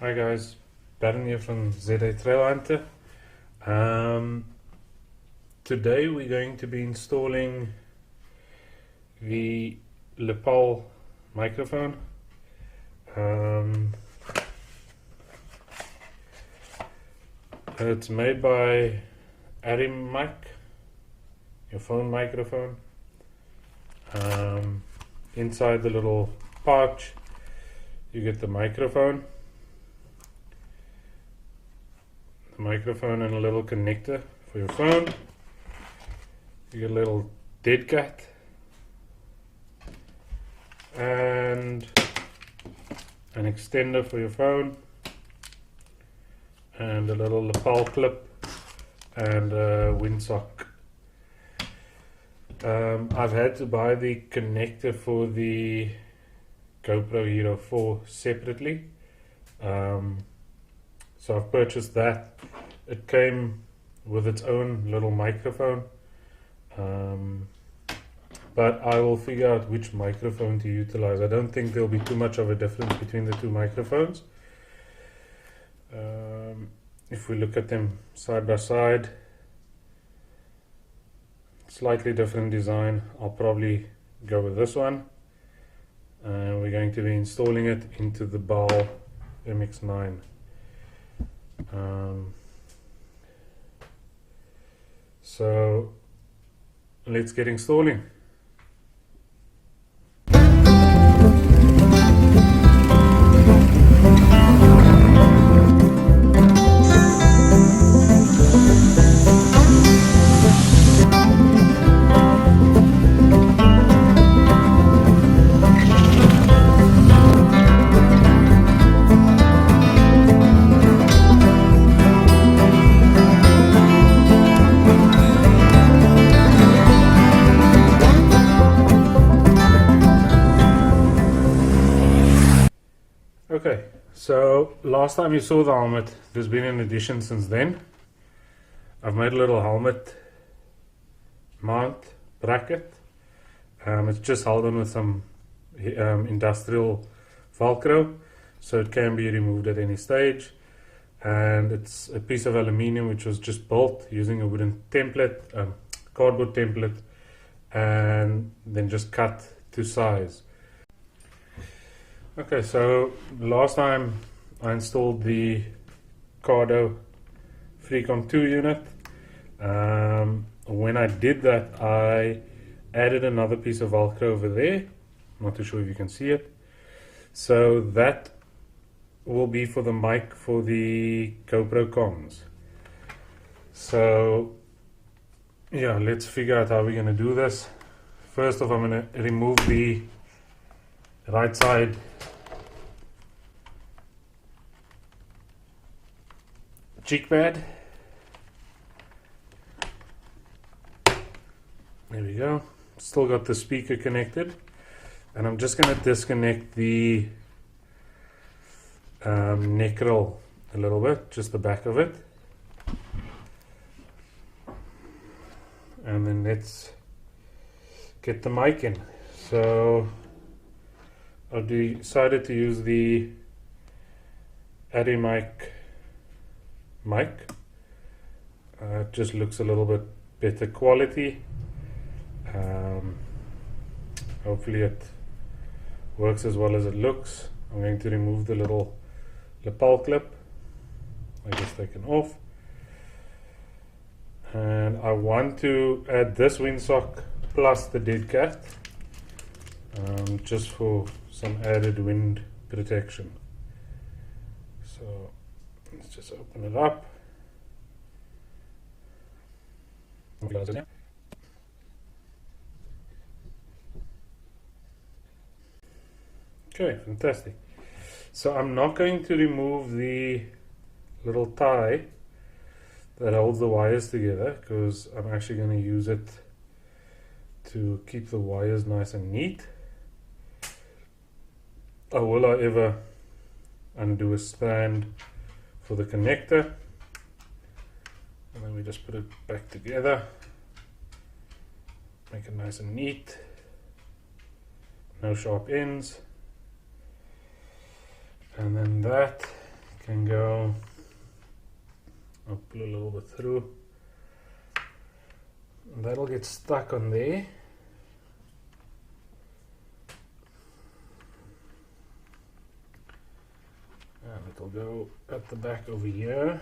Hi guys, Baron here from ZA Trail Hunter. Today we're going to be installing the lapel microphone. It's made by Mic, your phone microphone. Inside the little pouch you get the microphone and a little connector for your phone. You get a little dead cat and an extender for your phone and a little lapel clip and a windsock. I've had to buy the connector for the GoPro Hero 4 separately, so I've purchased that. It came with its own little microphone, but I will figure out which microphone to utilize. I don't think there'll be too much of a difference between the two microphones. If we look at them side by side, slightly different design. I'll probably go with this one. We're going to be installing it into the BAL MX9. So let's get installing. Okay, so last time you saw the helmet, there's been an addition since then. I've made a little helmet mount bracket. It's just held on with some industrial Velcro, so it can be removed at any stage. And it's a piece of aluminium which was just built using a wooden template, cardboard template, and then just cut to size. Okay, so last time I installed the Cardo Freecom 2 unit. When I did that, I added another piece of Velcro over there. Not too sure if you can see it. So that will be for the mic for the GoPro comms. So yeah, let's figure out how we're going to do this. First off, I'm going to remove the right side cheek pad. There we go. Still got the speaker connected, and I'm just going to disconnect the neck roll a little bit, just the back of it, and then let's get the mic in. So I've decided to use the mic. It just looks a little bit better quality. Hopefully it works as well as it looks. I'm going to remove the little lapel clip. I just taken off, and I want to add this windsock plus the dead cat, just for some added wind protection. So let's just open it up. Okay, fantastic. So I'm not going to remove the little tie that holds the wires together, because I'm actually going to use it to keep the wires nice and neat. I will, however, undo a stand for the connector, and then we just put it back together, make it nice and neat, no sharp ends. And then that can go, I'll pull a little bit through, and that'll get stuck on there. And it'll go at the back over here.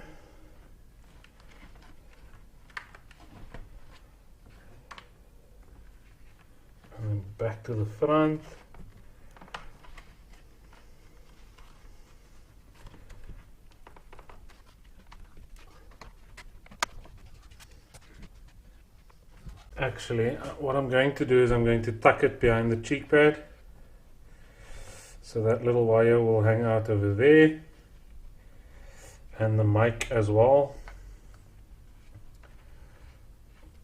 And then back to the front. Actually, what I'm going to do is I'm going to tuck it behind the cheek pad. So that little wire will hang out over there. And the mic as well.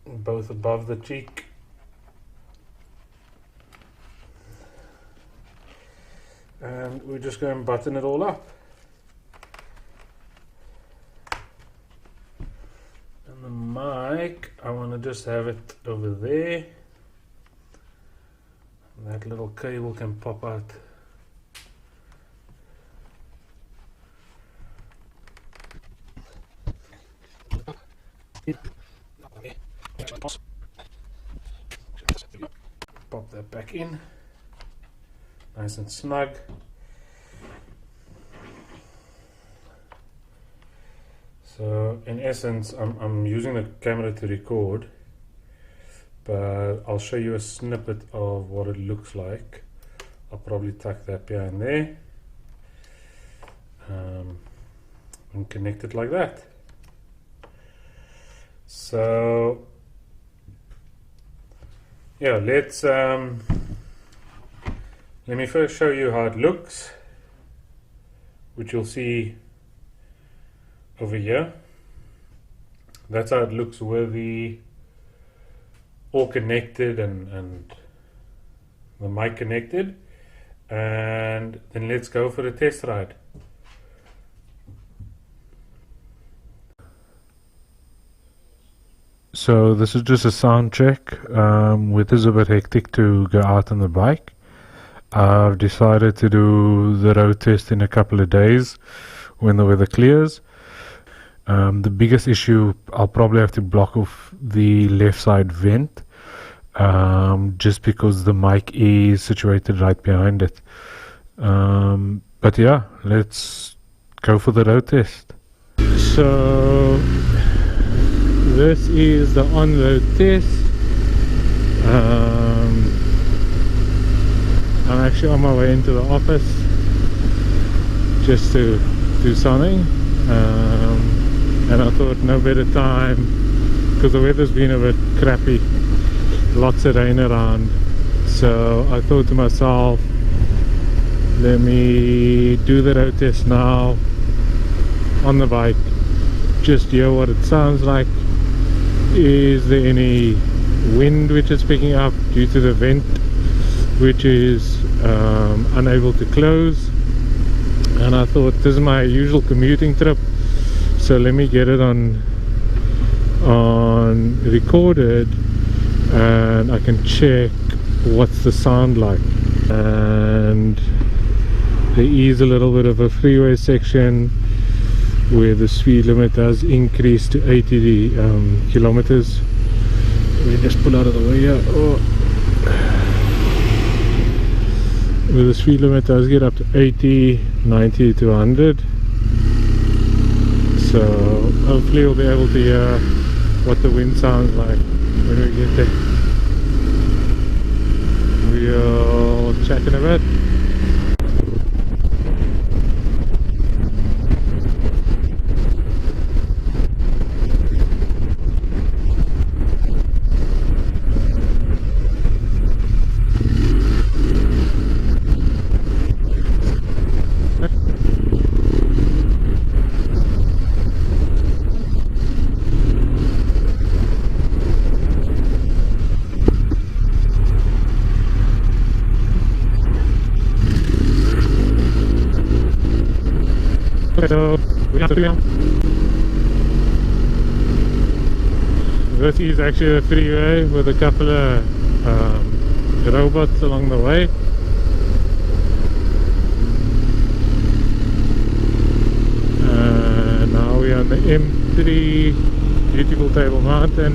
Both above the cheek. And we're just going to button it all up. And the mic, I want to just have it over there. And that little cable can pop out. Pop that back in. Nice and snug. So in essence, I'm using the camera to record, but I'll show you a snippet of what it looks like. I'll probably tuck that behind there and connect it like that. So yeah, let's let me first show you how it looks, which you'll see over here. That's how it looks with the all connected and the mic connected. And then let's go for a test ride. So this is just a sound check. It is a bit hectic to go out on the bike. I've decided to do the road test in a couple of days when the weather clears. The biggest issue, I'll probably have to block off the left side vent, just because the mic is situated right behind it. But yeah, let's go for the road test. So this is the on-road test. I'm actually on my way into the office just to do something, and I thought no better time, because the weather's been a bit crappy, lots of rain around, so I thought to myself, let me do the road test now on the bike, just hear what it sounds like. Is there any wind which is picking up due to the vent which is unable to close? And I thought, this is my usual commuting trip, so let me get it on recorded, and I can check what's the sound like. And there is a little bit of a freeway section where the speed limit has increased to 80 kilometers. Let me just pull out of the way here. Where the speed limit does get up to 80, 90 to 100. So hopefully we'll be able to hear what the wind sounds like when we get there. We'll check in a bit. So we have to do now. This is actually a freeway with a couple of robots along the way. the M3, beautiful Table Mountain,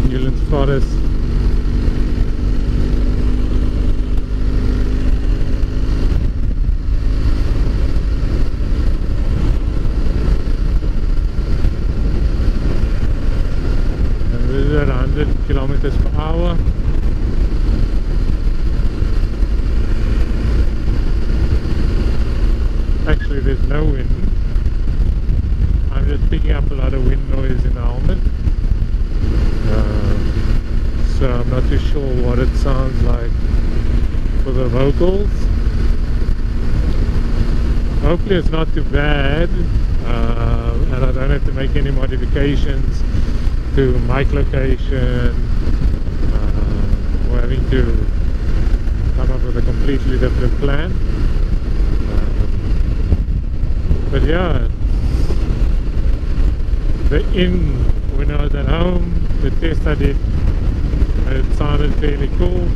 Newlands Forest. And this is at 100 kilometers per hour. Actually, there's no wind. I'm just picking up a lot of wind noise in the helmet, so I'm not too sure what it sounds like for the vocals. Hopefully it's not too bad, and I don't have to make any modifications to mic location, or having to come up with a completely different plan. But yeah, when I was at home, the test I did, it sounded fairly cool.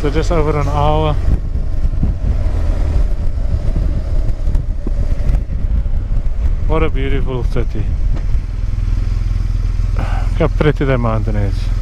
So just over an hour. What a beautiful city. Look how pretty that mountain is.